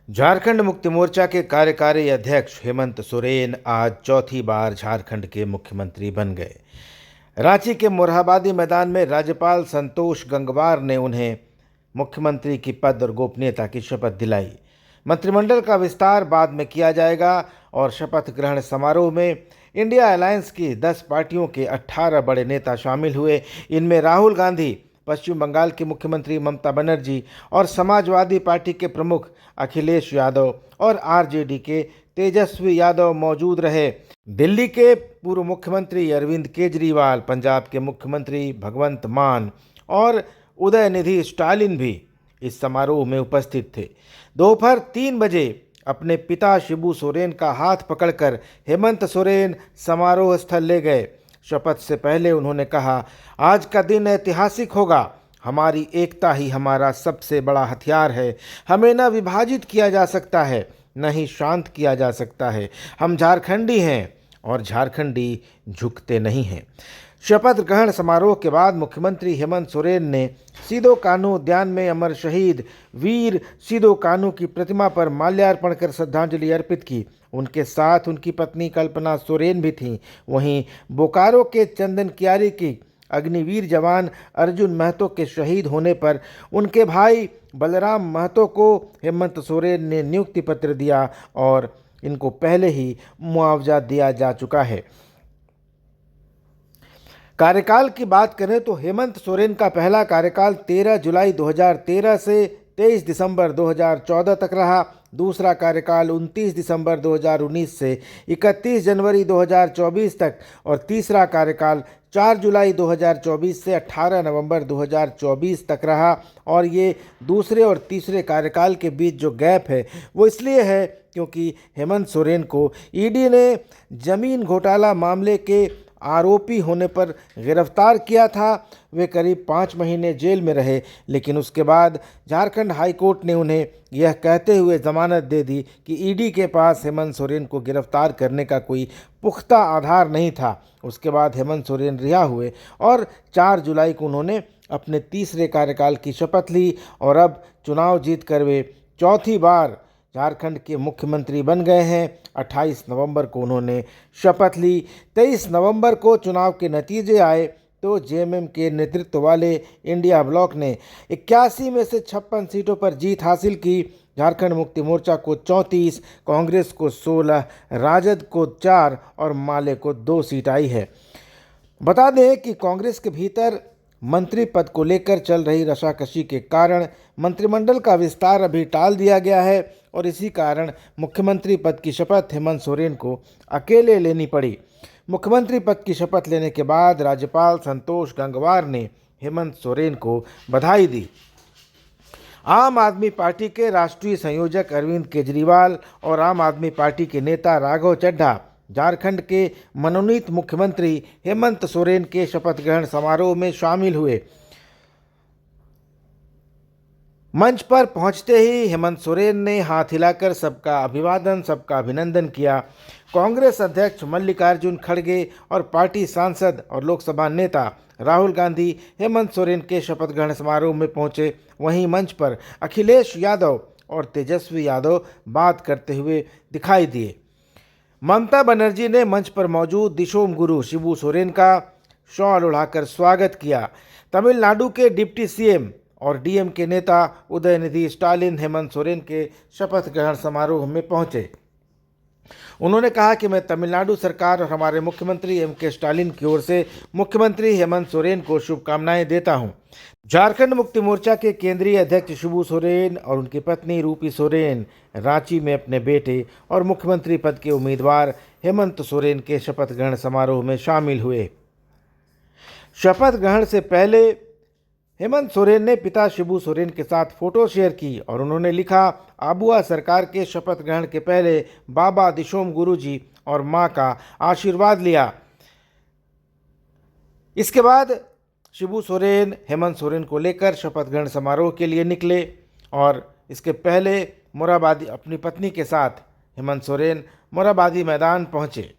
झारखंड मुक्ति मोर्चा के कार्यकारी अध्यक्ष हेमंत सोरेन आज चौथी बार झारखंड के मुख्यमंत्री बन गए। रांची के मोरहाबादी मैदान में राज्यपाल संतोष गंगवार ने उन्हें मुख्यमंत्री की पद और गोपनीयता की शपथ दिलाई। मंत्रिमंडल का विस्तार बाद में किया जाएगा और शपथ ग्रहण समारोह में इंडिया अलायंस की 10 पार्टियों के 18 बड़े नेता शामिल हुए। इनमें राहुल गांधी, पश्चिम बंगाल की मुख्यमंत्री ममता बनर्जी और समाजवादी पार्टी के प्रमुख अखिलेश यादव और आरजेडी के तेजस्वी यादव मौजूद रहे। दिल्ली के पूर्व मुख्यमंत्री अरविंद केजरीवाल, पंजाब के मुख्यमंत्री भगवंत मान और उदयनिधि स्टालिन भी इस समारोह में उपस्थित थे। दोपहर 3 बजे अपने पिता शिबू सोरेन का हाथ पकड़कर हेमंत सोरेन समारोह स्थल ले गए। शपथ से पहले उन्होंने कहा, आज का दिन ऐतिहासिक होगा। हमारी एकता ही हमारा सबसे बड़ा हथियार है। हमें न विभाजित किया जा सकता है, न ही शांत किया जा सकता है। हम झारखंडी हैं और झारखंडी झुकते नहीं हैं। शपथ ग्रहण समारोह के बाद मुख्यमंत्री हेमंत सोरेन ने सिदो कान्हू उद्यान में अमर शहीद वीर सिदो कान्हू की प्रतिमा पर माल्यार्पण कर श्रद्धांजलि अर्पित की। उनके साथ उनकी पत्नी कल्पना सोरेन भी थीं। वहीं बोकारो के चंदन कियारी की अग्निवीर जवान अर्जुन महतो के शहीद होने पर उनके भाई बलराम महतो को हेमंत सोरेन ने नियुक्ति पत्र दिया और इनको पहले ही मुआवजा दिया जा चुका है। कार्यकाल की बात करें तो हेमंत सोरेन का पहला कार्यकाल 13 जुलाई 2013 से 23 दिसंबर 2014 तक रहा। दूसरा कार्यकाल 29 दिसंबर 2019 से 31 जनवरी 2024 तक और तीसरा कार्यकाल 4 जुलाई 2024 से 18 नवंबर 2024 तक रहा। और ये दूसरे और तीसरे कार्यकाल के बीच जो गैप है वो इसलिए है क्योंकि हेमंत सोरेन को ईडी ने जमीन घोटाला मामले के आरोपी होने पर गिरफ्तार किया था। वे करीब 5 महीने जेल में रहे, लेकिन उसके बाद झारखंड हाई कोर्ट ने उन्हें यह कहते हुए जमानत दे दी कि ईडी के पास हेमंत सोरेन को गिरफ्तार करने का कोई पुख्ता आधार नहीं था। उसके बाद हेमंत सोरेन रिहा हुए और 4 जुलाई को उन्होंने अपने तीसरे कार्यकाल की शपथ ली और अब चुनाव जीत कर वे चौथी बार झारखंड के मुख्यमंत्री बन गए हैं। 28 नवंबर को उन्होंने शपथ ली। 23 नवंबर को चुनाव के नतीजे आए तो जेएमएम के नेतृत्व वाले इंडिया ब्लॉक ने 81 में से 56 सीटों पर जीत हासिल की। झारखंड मुक्ति मोर्चा को 34, कांग्रेस को 16, राजद को 4 और माले को 2 सीट आई है। बता दें कि कांग्रेस के भीतर मंत्री पद को लेकर चल रही रशाकशी के कारण मंत्रिमंडल का विस्तार अभी टाल दिया गया है और इसी कारण मुख्यमंत्री पद की शपथ हेमंत सोरेन को अकेले लेनी पड़ी। मुख्यमंत्री पद की शपथ लेने के बाद राज्यपाल संतोष गंगवार ने हेमंत सोरेन को बधाई दी। आम आदमी पार्टी के राष्ट्रीय संयोजक अरविंद केजरीवाल और आम आदमी पार्टी के नेता राघव चड्ढा झारखंड के मनोनीत मुख्यमंत्री हेमंत सोरेन के शपथ ग्रहण समारोह में शामिल हुए। मंच पर पहुंचते ही हेमंत सोरेन ने हाथ हिलाकर सबका अभिवादन, सबका अभिनंदन किया। कांग्रेस अध्यक्ष मल्लिकार्जुन खड़गे और पार्टी सांसद और लोकसभा नेता राहुल गांधी हेमंत सोरेन के शपथ ग्रहण समारोह में पहुंचे। वहीं मंच पर अखिलेश यादव और तेजस्वी यादव बात करते हुए दिखाई दिए। ममता बनर्जी ने मंच पर मौजूद दिशोम गुरु शिबू सोरेन का शॉल उड़ाकर स्वागत किया। तमिलनाडु के डिप्टी सीएम और डीएम के नेता उदयनिधि स्टालिन हेमंत सोरेन के शपथ ग्रहण समारोह में पहुंचे। उन्होंने कहा कि मैं तमिलनाडु सरकार और हमारे मुख्यमंत्री एमके स्टालिन की ओर से मुख्यमंत्री हेमंत सोरेन को शुभकामनाएं देता हूं। झारखंड मुक्ति मोर्चा के केंद्रीय अध्यक्ष शिबू सोरेन और उनकी पत्नी रूपी सोरेन रांची में अपने बेटे और मुख्यमंत्री पद के उम्मीदवार हेमंत सोरेन के शपथ ग्रहण समारोह में शामिल हुए। शपथ ग्रहण से पहले हेमंत सोरेन ने पिता शिबू सोरेन के साथ फोटो शेयर की और उन्होंने लिखा, आबुआ सरकार के शपथ ग्रहण के पहले बाबा दिशोम गुरुजी और मां का आशीर्वाद लिया। इसके बाद शिबू सोरेन हेमंत सोरेन को लेकर शपथ ग्रहण समारोह के लिए निकले और इसके पहले मोरहाबादी अपनी पत्नी के साथ हेमंत सोरेन मोरहाबादी मैदान पहुंचे।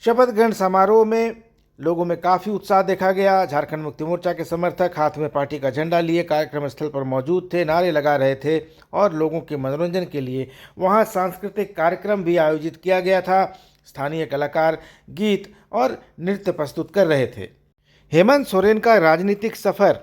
शपथ ग्रहण समारोह में लोगों में काफ़ी उत्साह देखा गया। झारखंड मुक्ति मोर्चा के समर्थक हाथ में पार्टी का झंडा लिए कार्यक्रम स्थल पर मौजूद थे, नारे लगा रहे थे और लोगों के मनोरंजन के लिए वहां सांस्कृतिक कार्यक्रम भी आयोजित किया गया था। स्थानीय कलाकार गीत और नृत्य प्रस्तुत कर रहे थे। हेमंत सोरेन का राजनीतिक सफर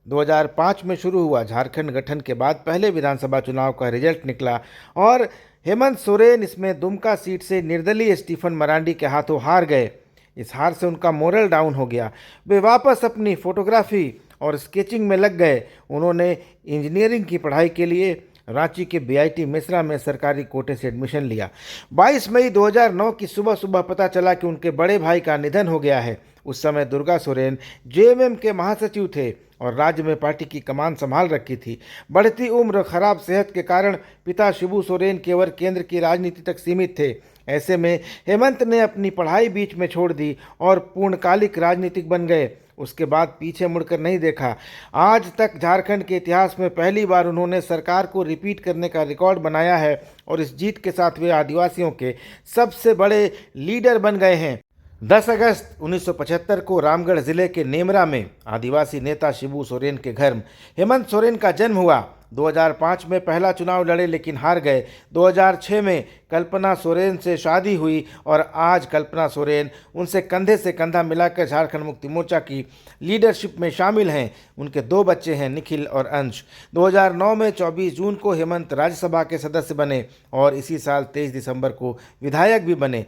2005 में शुरू हुआ। झारखंड गठन के बाद पहले विधानसभा चुनाव का रिजल्ट निकला और हेमंत सोरेन इसमें दुमका सीट से निर्दलीय स्टीफन मरांडी के हाथों हार गए। इस हार से उनका मोरल डाउन हो गया। वे वापस अपनी फोटोग्राफी और स्केचिंग में लग गए। उन्होंने इंजीनियरिंग की पढ़ाई के लिए रांची के बीआईटी मिश्रा में सरकारी कोटे से एडमिशन लिया। 22 मई 2009 की सुबह सुबह पता चला कि उनके बड़े भाई का निधन हो गया है। उस समय दुर्गा सोरेन जेएमएम के महासचिव थे और राज्य में पार्टी की कमान संभाल रखी थी। बढ़ती उम्र और खराब सेहत के कारण पिता शिबू सोरेन केवल केंद्र की राजनीति तक सीमित थे। ऐसे में हेमंत ने अपनी पढ़ाई बीच में छोड़ दी और पूर्णकालिक राजनीतिक बन गए। उसके बाद पीछे मुड़कर नहीं देखा। आज तक झारखंड के इतिहास में पहली बार उन्होंने सरकार को रिपीट करने का रिकॉर्ड बनाया है और इस जीत के साथ वे आदिवासियों के सबसे बड़े लीडर बन गए हैं। 10 अगस्त 1975 को रामगढ़ जिले के नेमरा में आदिवासी नेता शिबू सोरेन के घर हेमंत सोरेन का जन्म हुआ। 2005 में पहला चुनाव लड़े लेकिन हार गए। 2006 में कल्पना सोरेन से शादी हुई और आज कल्पना सोरेन उनसे कंधे से कंधा मिलाकर झारखंड मुक्ति मोर्चा की लीडरशिप में शामिल हैं। उनके 2 बच्चे हैं, निखिल और अंश। 2009 में 24 जून को हेमंत राज्यसभा के सदस्य बने और इसी साल 23 दिसंबर को विधायक भी बने।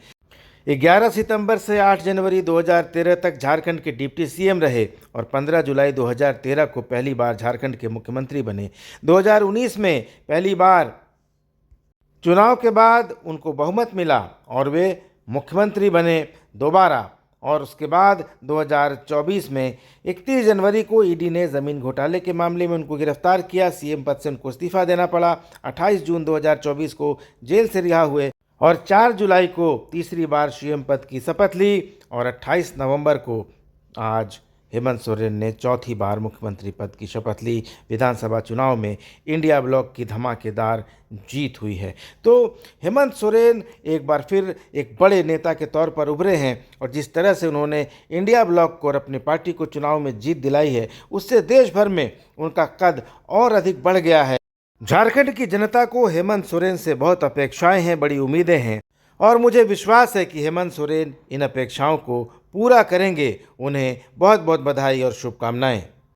11 सितंबर से 8 जनवरी 2013 तक झारखंड के डिप्टी सीएम रहे और 15 जुलाई 2013 को पहली बार झारखंड के मुख्यमंत्री बने। 2019 में पहली बार चुनाव के बाद उनको बहुमत मिला और वे मुख्यमंत्री बने दोबारा। और उसके बाद 2024 में 31 जनवरी को ईडी ने ज़मीन घोटाले के मामले में उनको गिरफ्तार किया। सीएम पद से उनको इस्तीफा देना पड़ा। 28 जून 2024 को जेल से रिहा हुए और 4 जुलाई को तीसरी बार सीएम पद की शपथ ली और 28 नवंबर को आज हेमंत सोरेन ने चौथी बार मुख्यमंत्री पद की शपथ ली। विधानसभा चुनाव में इंडिया ब्लॉक की धमाकेदार जीत हुई है। तो हेमंत सोरेन एक बार फिर एक बड़े नेता के तौर पर उभरे हैं और जिस तरह से उन्होंने इंडिया ब्लॉक को और अपनी पार्टी को चुनाव में जीत दिलाई है, उससे देश भर में उनका कद और अधिक बढ़ गया है। झारखंड की जनता को हेमंत सोरेन से बहुत अपेक्षाएं हैं, बड़ी उम्मीदें हैं और मुझे विश्वास है कि हेमंत सोरेन इन अपेक्षाओं को पूरा करेंगे। उन्हें बहुत बहुत बधाई और शुभकामनाएं।